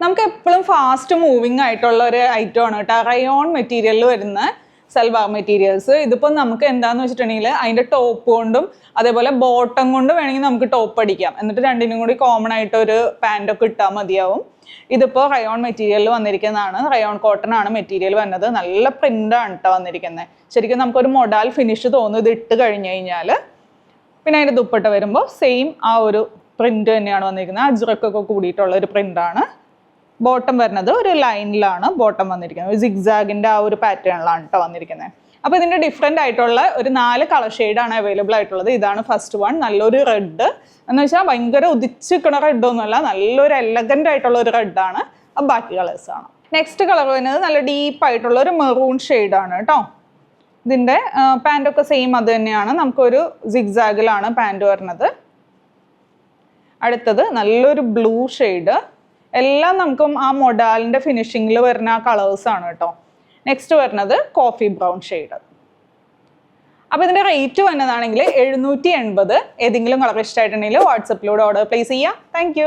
നമുക്ക് എപ്പോഴും fast moving ആയിട്ടുള്ള ഒരു ഐറ്റം ആണ് കേട്ടോ റയോൺ മെറ്റീരിയലിൽ വരുന്ന സൽവാർ മെറ്റീരിയൽസ്. ഇതിപ്പോൾ നമുക്ക് എന്താണെന്ന് വെച്ചിട്ടുണ്ടെങ്കിൽ അതിൻ്റെ ടോപ്പ് കൊണ്ടും അതേപോലെ ബോട്ടം കൊണ്ടും വേണമെങ്കിൽ നമുക്ക് ടോപ്പ് അടിക്കാം. എന്നിട്ട് രണ്ടിനും കൂടി കോമൺ ആയിട്ട് ഒരു പാൻറ്റൊക്കെ ഇട്ടാൽ മതിയാവും. ഇതിപ്പോൾ റയോൺ മെറ്റീരിയലിൽ വന്നിരിക്കുന്നതാണ്. റയോൺ കോട്ടൺ ആണ് മെറ്റീരിയൽ വന്നത്. നല്ല പ്രിൻ്റാണ് കേട്ടോ വന്നിരിക്കുന്നത്. ശരിക്കും നമുക്കൊരു മൊഡാൽ ഫിനിഷ് തോന്നും ഇത് ഇട്ട് കഴിഞ്ഞ് കഴിഞ്ഞാൽ. പിന്നെ അതിൻ്റെ ദുപ്പട്ട വരുമ്പോൾ സെയിം ആ ഒരു പ്രിൻ്റ് തന്നെയാണ് വന്നിരിക്കുന്നത്. അജ്രക്കൊക്കെ കൂടിയിട്ടുള്ള ഒരു പ്രിൻ്റാണ്. ബോട്ടം വരുന്നത് ഒരു ലൈനിലാണ് ബോട്ടം വന്നിരിക്കുന്നത്. സിഗ്സാഗിൻ്റെ ആ ഒരു പാറ്റേണിലാണ് കേട്ടോ വന്നിരിക്കുന്നത്. അപ്പോൾ ഇതിൻ്റെ ഡിഫറെൻ്റ് ആയിട്ടുള്ള ഒരു 4 കളർ ഷെയ്ഡാണ് അവൈലബിൾ ആയിട്ടുള്ളത്. ഇതാണ് ഫസ്റ്റ് വൺ. നല്ലൊരു റെഡ് എന്ന് വെച്ചാൽ ഭയങ്കര ഉദിച്ചിരിക്കണ റെഡൊന്നുമല്ല, നല്ലൊരു എലഗൻ്റ് ആയിട്ടുള്ള ഒരു റെഡാണ്. അപ്പോൾ ബാക്കി കളേഴ്സാണ്. നെക്സ്റ്റ് കളർ വരുന്നത് നല്ല ഡീപ്പായിട്ടുള്ള ഒരു മെറൂൺ ഷെയ്ഡാണ് കേട്ടോ. ഇതിൻ്റെ പാൻറ്റൊക്കെ സെയിം അത് തന്നെയാണ്. നമുക്കൊരു സിഗ്സാഗിലാണ് പാൻറ്റ് വരുന്നത്. അടുത്തത് നല്ലൊരു ബ്ലൂ ഷെയ്ഡ്. എല്ലാം നമുക്കും ആ മൊഡാലിൻ്റെ ഫിനിഷിങ്ങിൽ വരുന്ന ആ കളേഴ്സാണ് കേട്ടോ. നെക്സ്റ്റ് വരുന്നത് കോഫി ബ്രൗൺ ഷെയ്ഡ്. അപ്പോൾ ഇതിൻ്റെ റേറ്റ് വന്നതാണെങ്കിൽ 780. ഏതെങ്കിലും കളർ ഇഷ്ടമായിട്ടുണ്ടെങ്കിൽ വാട്സപ്പിലൂടെ ഓർഡർ പ്ലേസ് ചെയ്യാം. താങ്ക്